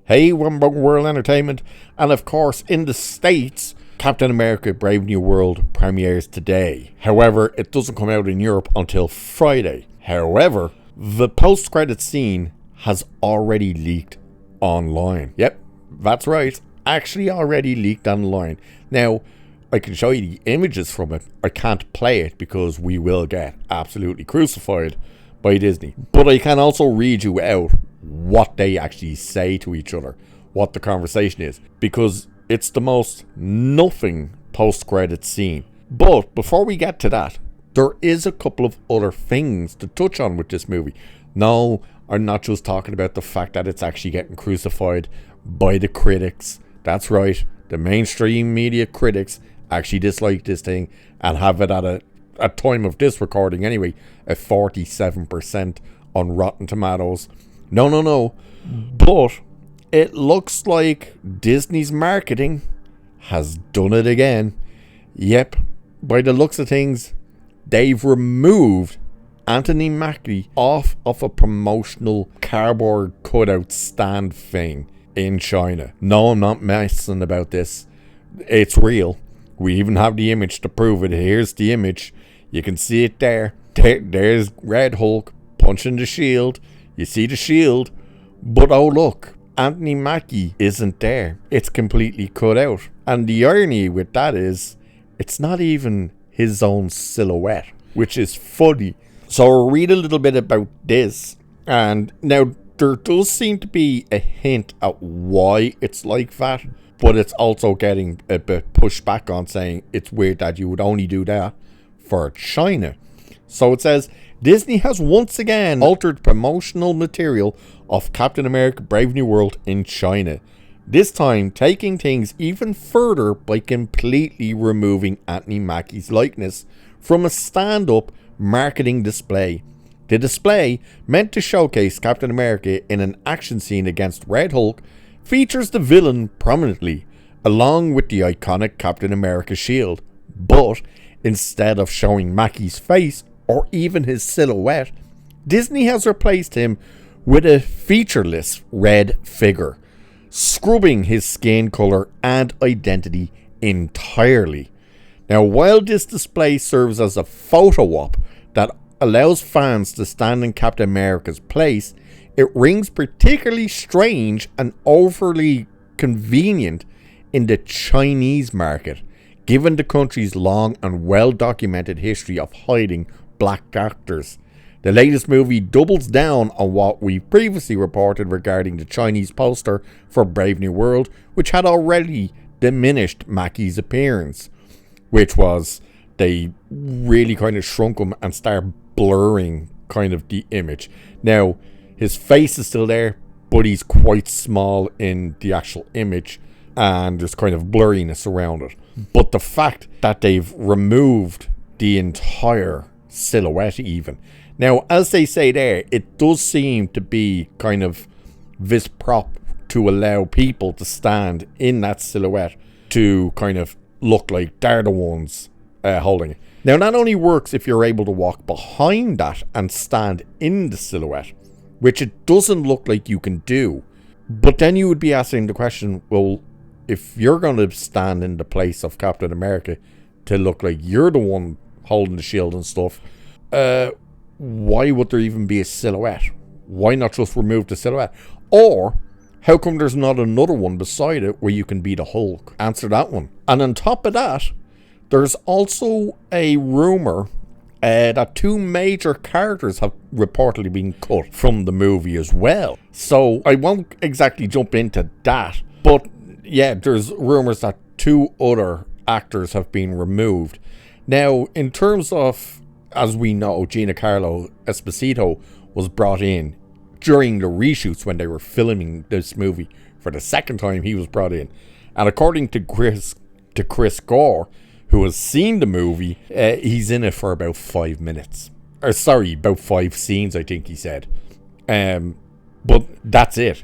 Hey, Rumble World Entertainment, and of course, in the States, Captain America Brave New World premieres today. However, it doesn't come out in Europe until Friday. However, the post-credit scene has already leaked online. Yep, that's right, actually already leaked online. Now, I can show you the images from it. I can't play it because we will get absolutely crucified by Disney. But I can also read you out what they actually say to each other, what the conversation is, because it's the most nothing post-credit scene. But before we get to that, there is a couple of other things to touch on with this movie. No, I'm not just talking about the fact that it's actually getting crucified by the critics. That's right, the mainstream media critics actually dislike this thing and have it at time of this recording anyway, a 47% on Rotten Tomatoes. No. But it looks like Disney's marketing has done it again. Yep, by the looks of things, they've removed Anthony Mackie off of a promotional cardboard cutout stand thing in China. No, I'm not messing about this. It's real. We even have the image to prove it. Here's the image. You can see it there. There's Red Hulk punching the shield. You see the shield, but oh look, Anthony Mackie isn't there. It's completely cut out. And the irony with that is, it's not even his own silhouette, which is funny. So I'll read a little bit about this. And now, there does seem to be a hint at why it's like that, but it's also getting a bit pushed back on, saying it's weird that you would only do that for China. So it says, Disney has once again altered promotional material of Captain America Brave New World in China. This time taking things even further by completely removing Anthony Mackie's likeness from a stand-up marketing display. The display, meant to showcase Captain America in an action scene against Red Hulk, features the villain prominently, along with the iconic Captain America shield. But instead of showing Mackie's face, or even his silhouette, Disney has replaced him with a featureless red figure, scrubbing his skin color and identity entirely. Now, while this display serves as a photo op that allows fans to stand in Captain America's place, it rings particularly strange and overly convenient in the Chinese market, given the country's long and well-documented history of hiding black actors. The latest movie doubles down on what we previously reported regarding the Chinese poster for Brave New World, which had already diminished Mackie's appearance, which was they really kind of shrunk him and started blurring kind of the image. Now, his face is still there, but he's quite small in the actual image, and there's kind of blurriness around it. But the fact that they've removed the entire silhouette even. Now, as they say there, it does seem to be kind of this prop to allow people to stand in that silhouette to kind of look like they're the ones holding it. Now, that only works if you're able to walk behind that and stand in the silhouette, which it doesn't look like you can do. But then you would be asking the question, well, if you're going to stand in the place of Captain America to look like you're the one holding the shield and stuff, why would there even be a silhouette? Why not just remove the silhouette? Or how come there's not another one beside it where you can be the Hulk? Answer that one. And on top of that, there's also a rumor that two major characters have reportedly been cut from the movie as well. So I won't exactly jump into that, but yeah, there's rumors that two other actors have been removed. Now, in terms of, as we know, Giancarlo Esposito was brought in during the reshoots when they were filming this movie. For the second time, he was brought in. And according to Chris Gore, who has seen the movie, he's in it for about 5 minutes. About 5 scenes, I think he said. But that's it.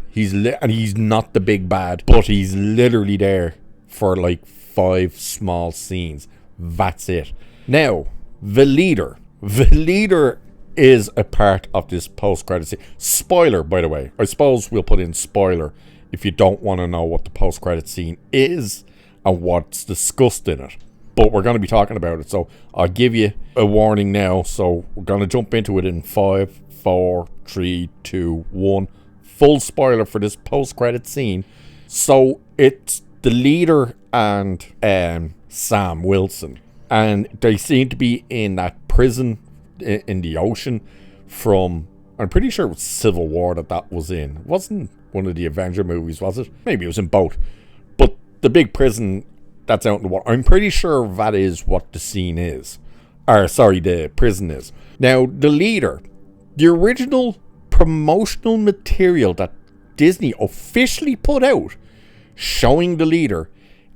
And he's not the big bad, but he's literally there for like 5 small scenes. That's it. Now, the leader. The leader is a part of this post-credit scene. Spoiler, by the way. I suppose we'll put in spoiler if you don't want to know what the post-credit scene is and what's discussed in it. But we're going to be talking about it, so I'll give you a warning now. So we're going to jump into it in 5, 4, 3, 2, 1. Full spoiler for this post-credit scene. So it's the leader and Sam Wilson, and they seem to be in that prison in the ocean from, I'm pretty sure it was Civil War that was in. It wasn't one of the Avenger movies, was it? Maybe it was in both. But the big prison that's out in the water, I'm pretty sure that is what the scene is. Or, sorry, the prison is. Now, the leader, the original promotional material that Disney officially put out showing the leader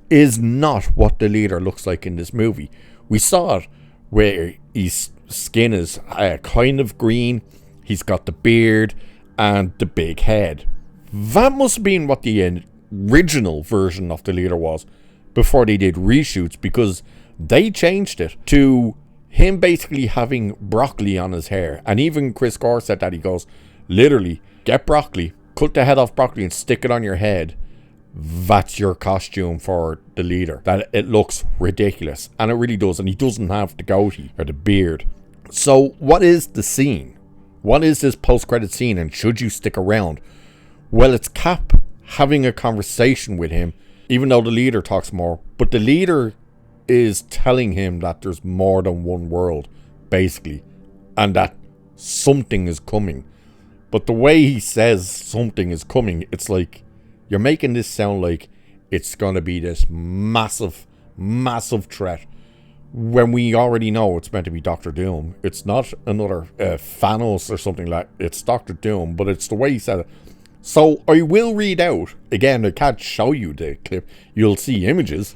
is not what the leader looks like in this movie. We saw it where his skin is kind of green, he's got the beard and the big head. That must have been what the original version of the leader was before they did reshoots, because they changed it to him basically having broccoli on his hair. And even Chris Gore said that. He goes, literally, get broccoli, cut the head off broccoli and stick it on your head. That's your costume for the leader. That it looks ridiculous, and it really does. And he doesn't have the goatee or the beard. So what is the scene? What is this post-credit scene, and should you stick around? Well, it's Cap having a conversation with him, even though the leader talks more. But the leader is telling him that there's more than one world, basically, and that something is coming. But the way he says something is coming, it's like, you're making this sound like it's going to be this massive, massive threat, when we already know it's meant to be Doctor Doom. It's not another Thanos or something like that. It's Doctor Doom, but it's the way he said it. So I will read out, again, I can't show you the clip, you'll see images,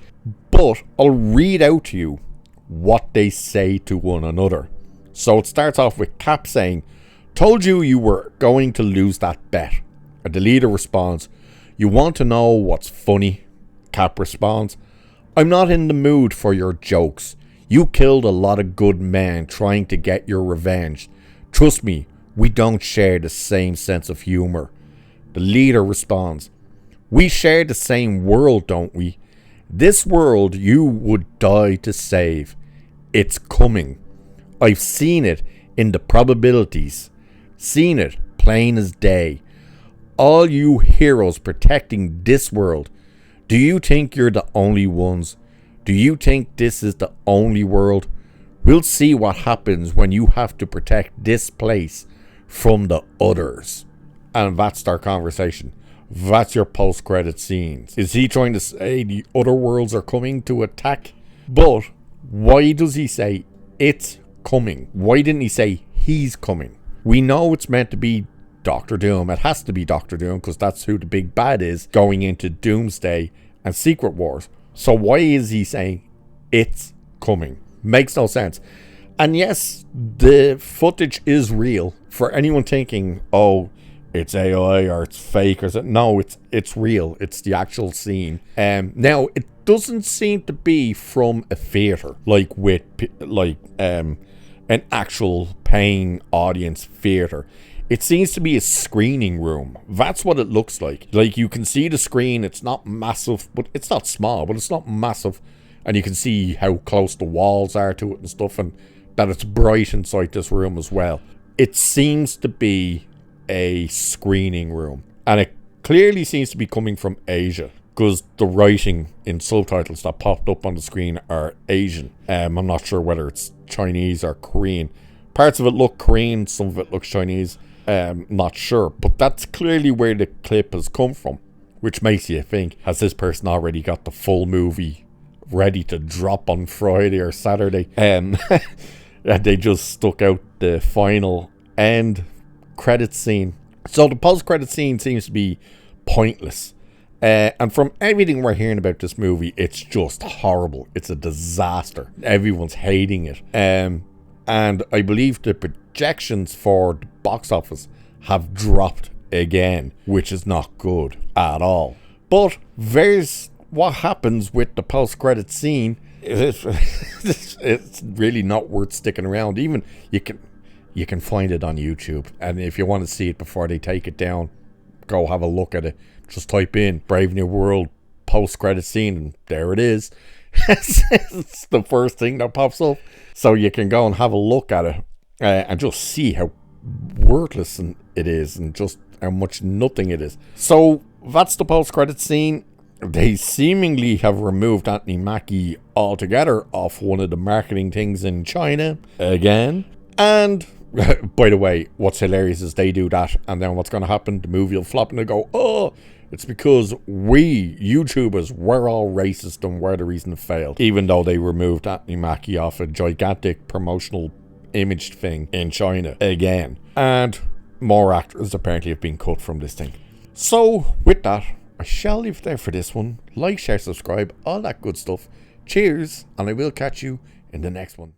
but I'll read out to you what they say to one another. So it starts off with Cap saying, "Told you you were going to lose that bet." And the leader responds, "You want to know what's funny?" Cap responds, "I'm not in the mood for your jokes. You killed a lot of good men trying to get your revenge. Trust me, we don't share the same sense of humor." The leader responds, "We share the same world, don't we? This world you would die to save. It's coming. I've seen it in the probabilities. Seen it plain as day. All you heroes protecting this world. Do you think you're the only ones? Do you think this is the only world? We'll see what happens when you have to protect this place from the others." And that's our conversation. That's your post-credit scenes. Is he trying to say the other worlds are coming to attack? But why does he say it's coming? Why didn't he say he's coming? We know it's meant to be Doctor Doom. It has to be Doctor Doom, because that's who the big bad is going into Doomsday and Secret Wars. So why is he saying it's coming? Makes no sense. And yes, the footage is real. For anyone thinking, oh, it's AI or it's fake or something, no, it's real. It's the actual scene. Now it doesn't seem to be from a theater like with an actual paying audience theater. It seems to be a screening room. That's what it looks like. Like, you can see the screen. It's not massive, but it's not small, but it's not massive. And you can see how close the walls are to it and stuff, and that it's bright inside this room as well. It seems to be a screening room, and it clearly seems to be coming from Asia, because the writing in subtitles that popped up on the screen are Asian. I'm not sure whether it's Chinese or Korean. Parts of it look Korean, some of it looks Chinese. Not sure, but that's clearly where the clip has come from, which makes you think, has this person already got the full movie ready to drop on Friday or Saturday? And they just stuck out the final end credit scene. So the post-credit scene seems to be pointless. And from everything we're hearing about this movie, it's just horrible. It's a disaster. Everyone's hating it. And I believe the projections for the box office have dropped again, which is not good at all. But there's what happens with the post-credit scene. It's really not worth sticking around. Even you can find it on YouTube, and if you want to see it before they take it down, go have a look at it. Just type in Brave New World post-credit scene, and there it is. It's the first thing that pops up. So you can go and have a look at it and just see how worthless it is and just how much nothing it is. So that's the post-credit scene. They seemingly have removed Anthony Mackie altogether off one of the marketing things in China again. And by the way, what's hilarious is they do that, and then what's going to happen? The movie will flop and they go, oh, it's because we, YouTubers, we're all racist and we're the reason it failed. Even though they removed Anthony Mackie off a gigantic promotional image thing in China again. And more actors apparently have been cut from this thing. So, with that, I shall leave it there for this one. Like, share, subscribe, all that good stuff. Cheers, and I will catch you in the next one.